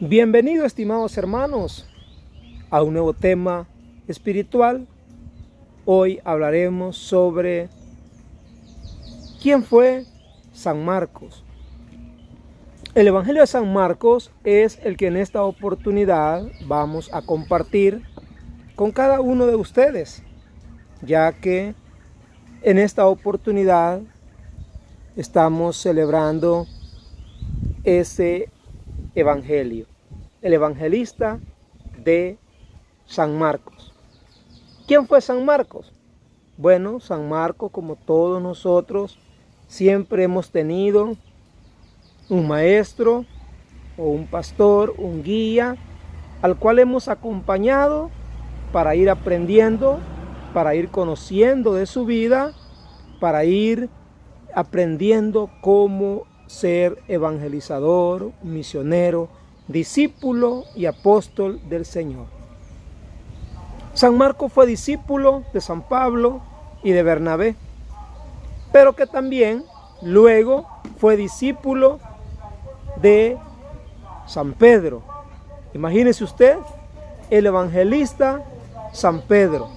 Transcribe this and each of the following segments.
Bienvenidos, estimados hermanos, a un nuevo tema espiritual. Hoy hablaremos sobre quién fue San Marcos. El Evangelio de San Marcos es el que en esta oportunidad vamos a compartir con cada uno de ustedes, ya que en esta oportunidad estamos celebrando ese Evangelio, el evangelista de San Marcos. ¿Quién fue San Marcos? Bueno, San Marcos, como todos nosotros, siempre hemos tenido un maestro o un pastor, un guía, al cual hemos acompañado para ir aprendiendo, para ir conociendo de su vida, para ir aprendiendo cómo ser evangelizador, misionero, discípulo y apóstol del Señor. San Marcos fue discípulo de San Pablo y de Bernabé, pero que también luego fue discípulo de San Pedro. Imagínese usted, el evangelista San Pedro.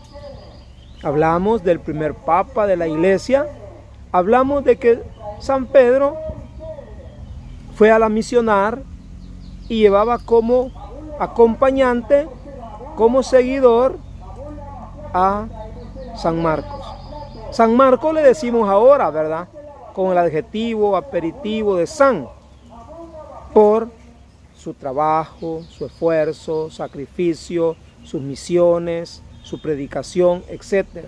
Hablamos del primer papa de la iglesia, hablamos de que San Pedro fue a la misionar y llevaba como acompañante, como seguidor a San Marcos. San Marcos le decimos ahora, ¿verdad? Con el adjetivo, aperitivo de San, por su trabajo, su esfuerzo, sacrificio, sus misiones, su predicación, etc.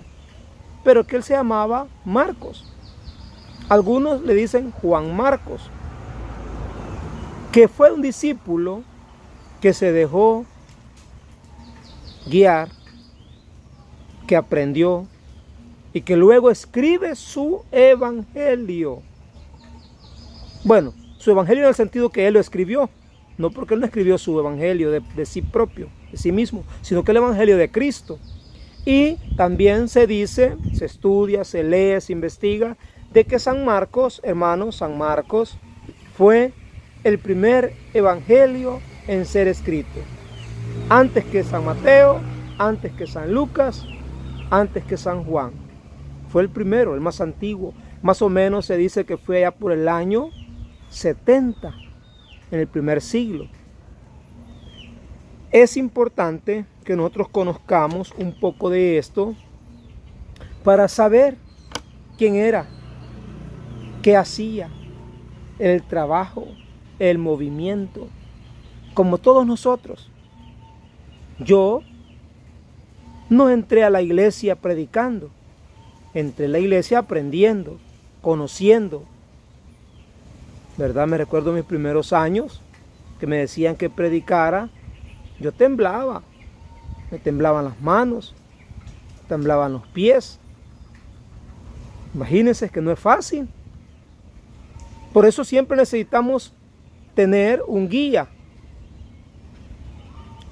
Pero que él se llamaba Marcos. Algunos le dicen Juan Marcos, que fue un discípulo que se dejó guiar, que aprendió y que luego escribe su evangelio. Bueno, su evangelio en el sentido que él lo escribió, no porque él no escribió su evangelio de sí propio, de sí mismo, sino que el evangelio de Cristo. Y también se dice, se estudia, se lee, se investiga, de que San Marcos, hermanos, San Marcos fue el primer evangelio en ser escrito. Antes que San Mateo, antes que San Lucas, antes que San Juan. Fue el primero, el más antiguo. Más o menos se dice que fue allá por el año 70, en el primer siglo. Es importante que nosotros conozcamos un poco de esto para saber quién era, qué hacía, el trabajo, el movimiento, como todos nosotros. Yo no entré a la iglesia predicando, entré a la iglesia aprendiendo, conociendo, ¿verdad? Me recuerdo mis primeros años que me decían que predicara, yo temblaba, me temblaban las manos, temblaban los pies. Imagínense que no es fácil. Por eso siempre necesitamos tener un guía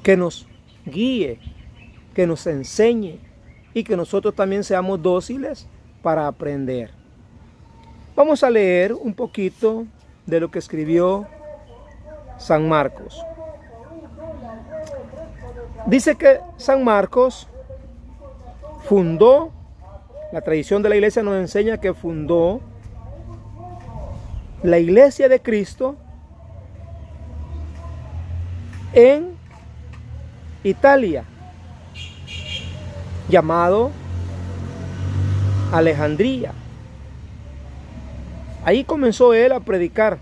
que nos guíe, que nos enseñe y que nosotros también seamos dóciles para aprender. Vamos a leer un poquito de lo que escribió San Marcos. Dice que San Marcos fundó, la tradición de la iglesia nos enseña que fundó la iglesia de Cristo en Italia, llamado Alejandría. Ahí comenzó él a predicar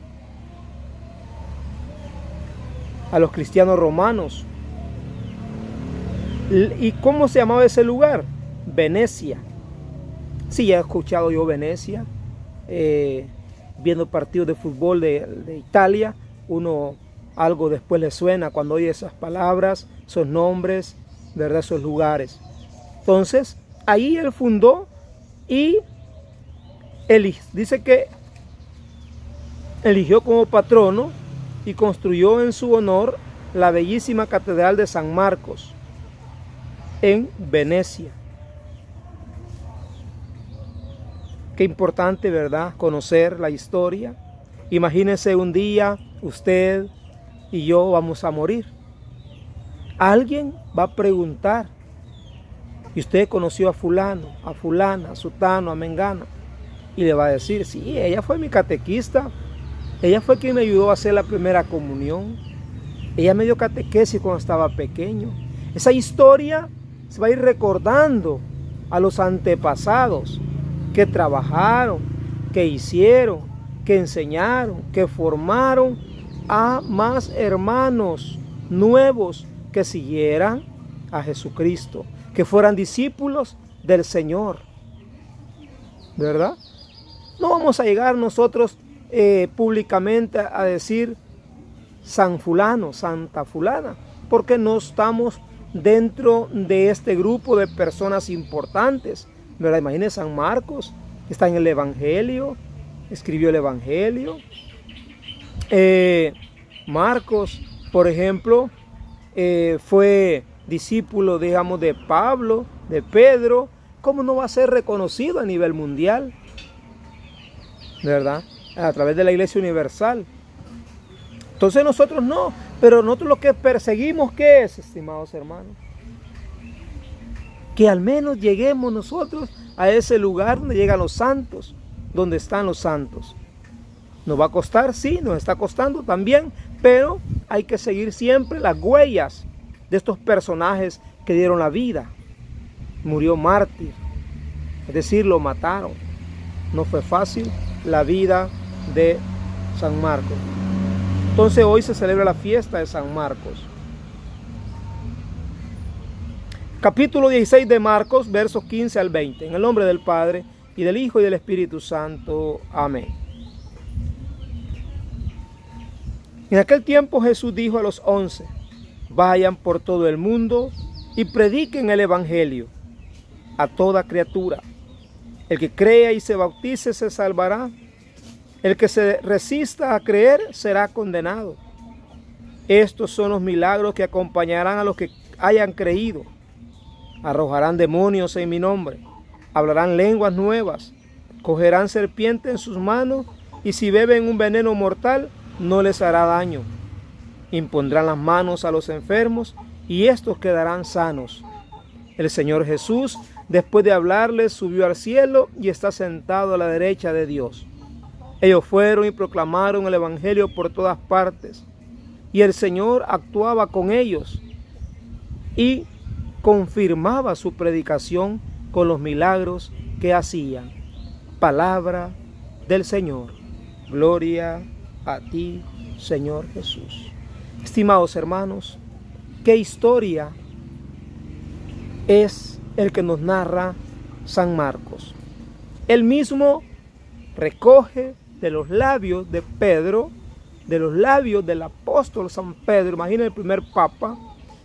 a los cristianos romanos. ¿Y cómo se llamaba ese lugar? Venecia. Sí, ya he escuchado yo Venecia, viendo partidos de fútbol de Italia, uno algo después le suena cuando oye esas palabras, esos nombres, ¿verdad? Esos lugares. Entonces, ahí él fundó y dice que eligió como patrono y construyó en su honor la bellísima catedral de San Marcos en Venecia. Qué importante, ¿verdad? Conocer la historia. Imagínense un día usted y yo vamos a morir. Alguien va a preguntar, ¿y usted conoció a fulano, a fulana, a sutano, a mengana? Y le va a decir, sí, ella fue mi catequista, ella fue quien me ayudó a hacer la primera comunión, ella me dio catequesis cuando estaba pequeño. Esa historia se va a ir recordando a los antepasados que trabajaron, que hicieron, que enseñaron, que formaron a más hermanos nuevos que siguieran a Jesucristo, que fueran discípulos del Señor, ¿verdad? No vamos a llegar nosotros públicamente a decir San fulano, Santa fulana, porque no estamos dentro de este grupo de personas importantes, ¿verdad? Imagínense San Marcos, que está en el Evangelio, escribió el Evangelio. Marcos, por ejemplo, fue discípulo, digamos, de Pablo, de Pedro. ¿Cómo no va a ser reconocido a nivel mundial? ¿Verdad? A través de la Iglesia Universal. Entonces nosotros no, pero nosotros lo que perseguimos, ¿qué es, estimados hermanos? Que al menos lleguemos nosotros a ese lugar donde llegan los santos, donde están los santos. Nos va a costar, sí, nos está costando también, pero hay que seguir siempre las huellas de estos personajes que dieron la vida. Murió mártir, es decir, lo mataron. No fue fácil la vida de San Marcos. Entonces hoy se celebra la fiesta de San Marcos. Capítulo 16 de Marcos, versos 15 al 20. En el nombre del Padre, y del Hijo, y del Espíritu Santo. Amén. En aquel tiempo Jesús dijo a los 11, vayan por todo el mundo y prediquen el Evangelio a toda criatura. El que crea y se bautice se salvará. El que se resista a creer será condenado. Estos son los milagros que acompañarán a los que hayan creído. Arrojarán demonios en mi nombre, hablarán lenguas nuevas, cogerán serpientes en sus manos, y si beben un veneno mortal, no les hará daño. Impondrán las manos a los enfermos, y estos quedarán sanos. El Señor Jesús, después de hablarles, subió al cielo y está sentado a la derecha de Dios. Ellos fueron y proclamaron el Evangelio por todas partes, y el Señor actuaba con ellos y confirmaba su predicación con los milagros que hacían. Palabra del Señor. Gloria a ti, Señor Jesús. Estimados hermanos, ¿qué historia es el que nos narra San Marcos? Él mismo recoge de los labios de Pedro, de los labios del apóstol San Pedro, imagina el primer papa,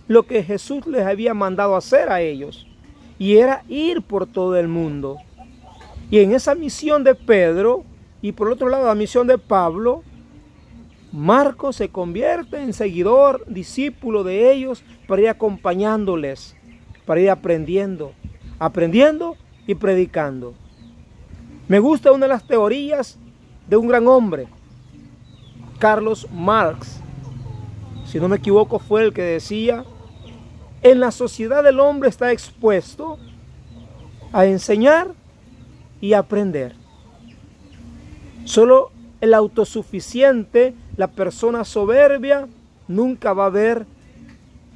lo que Jesús les había mandado hacer a ellos, y era ir por todo el mundo. Y en esa misión de Pedro, y por otro lado la misión de Pablo, Marcos se convierte en seguidor, discípulo de ellos, para ir acompañándoles, para ir aprendiendo y predicando. Me gusta una de las teorías de un gran hombre, Carlos Marx, si no me equivoco fue el que decía, en la sociedad el hombre está expuesto a enseñar y aprender. Solo el autosuficiente, la persona soberbia, nunca va a ver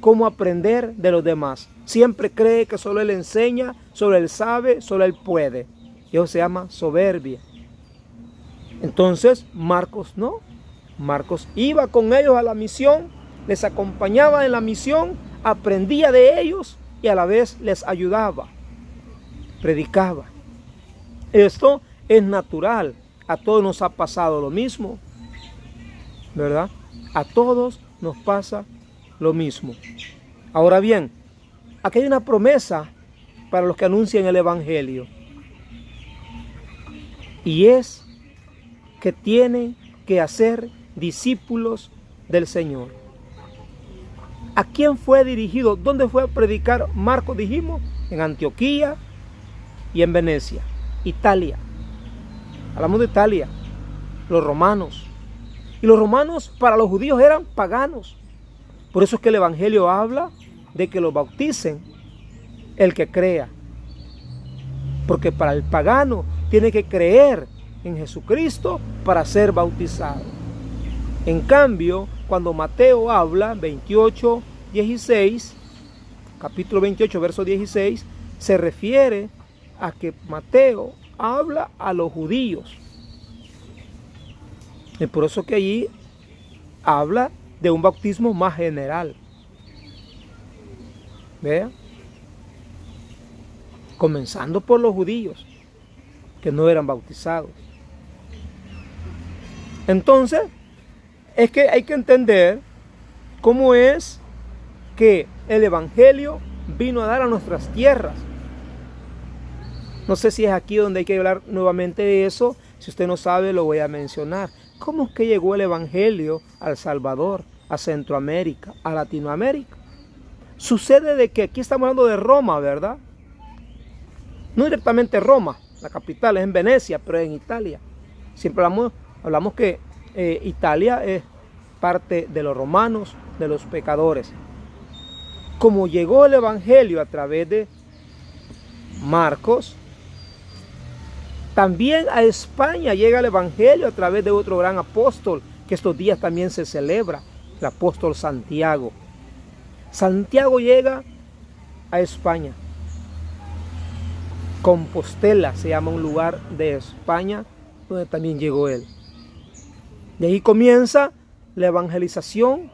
cómo aprender de los demás. Siempre cree que solo él enseña, solo él sabe, solo él puede. Y eso se llama soberbia. Entonces Marcos no. Marcos iba con ellos a la misión, les acompañaba en la misión, aprendía de ellos y a la vez les ayudaba, predicaba. Esto es natural, a todos nos ha pasado lo mismo, ¿verdad? A todos nos pasa lo mismo. Ahora bien, aquí hay una promesa para los que anuncian el Evangelio, y es que tienen que hacer discípulos del Señor. ¿A quién fue dirigido? ¿Dónde fue a predicar Marcos? Dijimos, en Antioquía y en Venecia, Italia. Hablamos de Italia, los romanos. Y los romanos para los judíos eran paganos. Por eso es que el Evangelio habla de que los bauticen el que crea. Porque para el pagano tiene que creer en Jesucristo para ser bautizado. En cambio, cuando Mateo habla, 28, 16, capítulo 28, verso 16, se refiere a que Mateo habla a los judíos. Y por eso que allí habla de un bautismo más general. Vean. Comenzando por los judíos, que no eran bautizados. Entonces, es que hay que entender cómo es que el Evangelio vino a dar a nuestras tierras. No sé si es aquí donde hay que hablar nuevamente de eso. Si usted no sabe, lo voy a mencionar. ¿Cómo es que llegó el Evangelio a El Salvador, a Centroamérica, a Latinoamérica? Sucede de que aquí estamos hablando de Roma, ¿verdad? No directamente Roma, la capital es en Venecia, pero es en Italia. Siempre hablamos que Italia es parte de los romanos, de los pecadores. Como llegó el Evangelio a través de Marcos, también a España llega el Evangelio a través de otro gran apóstol, que estos días también se celebra, el apóstol Santiago. Santiago llega a España. Compostela se llama un lugar de España donde también llegó él. De ahí comienza la evangelización.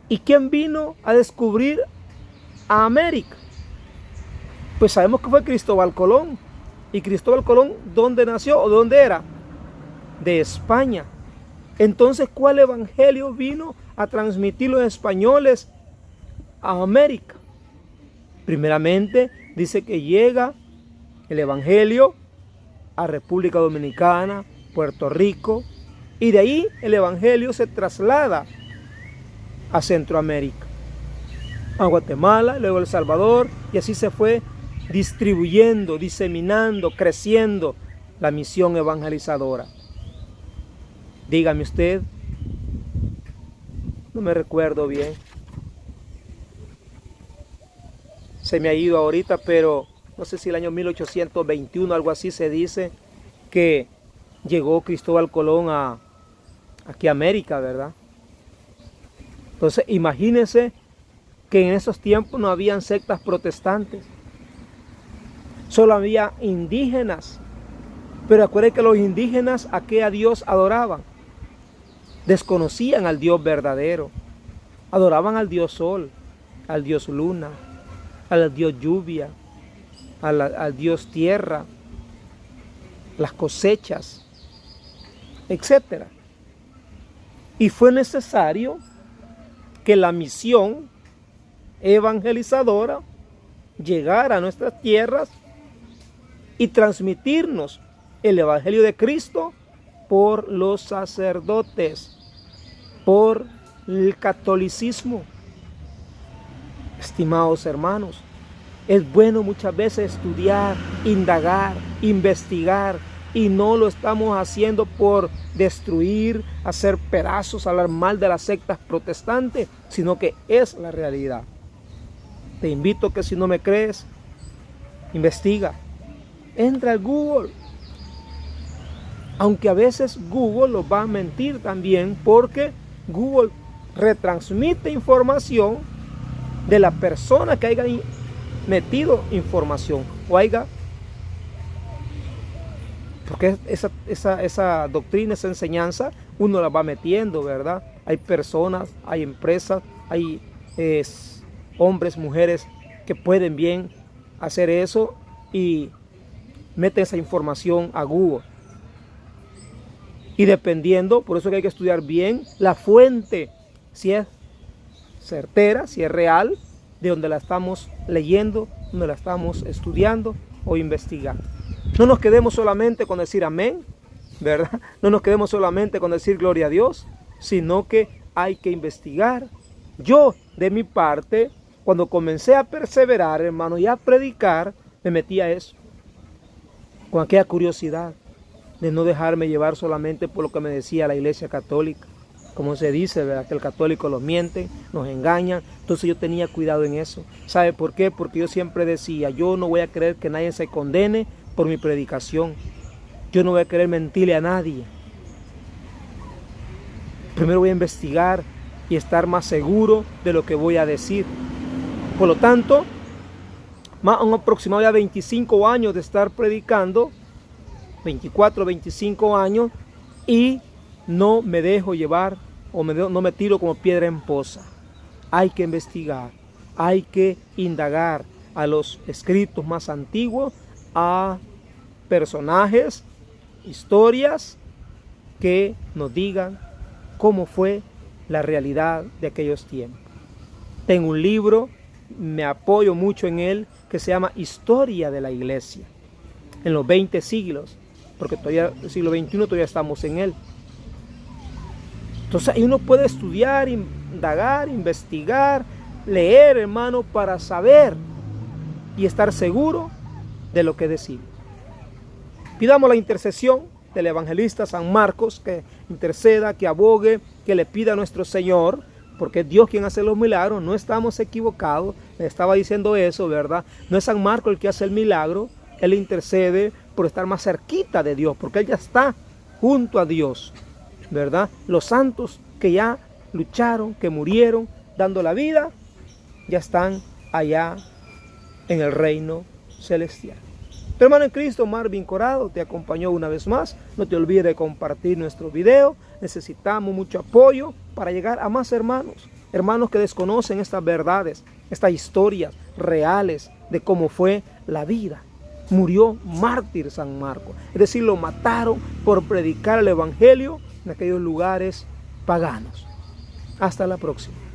¿Y quién vino a descubrir a América? Pues sabemos que fue Cristóbal Colón. ¿Y Cristóbal Colón dónde nació o dónde era? De España. Entonces, ¿cuál evangelio vino a transmitir los españoles a América? Primeramente, dice que llega el evangelio a República Dominicana, Puerto Rico, y de ahí el evangelio se traslada a Centroamérica, a Guatemala, luego El Salvador, y así se fue distribuyendo, diseminando, creciendo la misión evangelizadora. Dígame usted, no me recuerdo bien, se me ha ido ahorita, pero no sé si el año 1821, algo así se dice, que llegó Cristóbal Colón aquí a América, ¿verdad? Entonces, imagínense que en esos tiempos no habían sectas protestantes, solo había indígenas. Pero acuérdense que los indígenas a qué a Dios adoraban, desconocían al Dios verdadero, adoraban al Dios Sol, al Dios Luna, al Dios Lluvia, al Dios Tierra, las cosechas, etc. Y fue necesario que la misión evangelizadora llegara a nuestras tierras y transmitirnos el Evangelio de Cristo por los sacerdotes, por el catolicismo. Estimados hermanos, es bueno muchas veces estudiar, indagar, investigar, y no lo estamos haciendo por destruir, hacer pedazos, hablar mal de las sectas protestantes, sino que es la realidad. Te invito a que si no me crees, investiga, entra al Google. Aunque a veces Google los va a mentir también, porque Google retransmite información de la persona que haya metido información o haya, porque esa doctrina, esa enseñanza, uno la va metiendo, ¿verdad? Hay personas, hay empresas, hay hombres, mujeres que pueden bien hacer eso y meten esa información a Google. Y dependiendo, por eso que hay que estudiar bien la fuente, si es certera, si es real, de donde la estamos leyendo, donde la estamos estudiando o investigando. No nos quedemos solamente con decir amén, ¿verdad? No nos quedemos solamente con decir gloria a Dios, sino que hay que investigar. Yo, de mi parte, cuando comencé a perseverar, hermano, y a predicar, me metí a eso, con aquella curiosidad. de no dejarme llevar solamente por lo que me decía la Iglesia Católica. Como se dice, ¿verdad? Que el católico los miente, nos engañan. Entonces yo tenía cuidado en eso. ¿Sabe por qué? Porque yo siempre decía, yo no voy a querer que nadie se condene por mi predicación. Yo no voy a querer mentirle a nadie. Primero voy a investigar y estar más seguro de lo que voy a decir. Por lo tanto, más un aproximado de 25 años de estar predicando, 24, 25 años, y no me dejo llevar o no me tiro como piedra en poza. Hay que investigar, hay que indagar a los escritos más antiguos, a personajes, historias que nos digan cómo fue la realidad de aquellos tiempos. Tengo un libro, me apoyo mucho en él, que se llama Historia de la Iglesia, en los 20 siglos, porque todavía el siglo XXI todavía estamos en él. Entonces ahí uno puede estudiar, indagar, investigar, leer, hermano, para saber y estar seguro de lo que decimos. Pidamos la intercesión del evangelista San Marcos, que interceda, que abogue, que le pida a nuestro Señor, porque es Dios quien hace los milagros, no estamos equivocados. Le estaba diciendo eso, ¿verdad? No es San Marcos el que hace el milagro, él intercede por estar más cerquita de Dios, porque él ya está junto a Dios, ¿verdad? Los santos que ya lucharon, que murieron, dando la vida, ya están allá en el reino celestial. Tu hermano en Cristo, Marvin Corado, te acompañó una vez más. No te olvides de compartir nuestro video. Necesitamos mucho apoyo para llegar a más hermanos. Hermanos que desconocen estas verdades, estas historias reales de cómo fue la vida. Murió mártir San Marcos. Es decir, lo mataron por predicar el evangelio en aquellos lugares paganos. Hasta la próxima.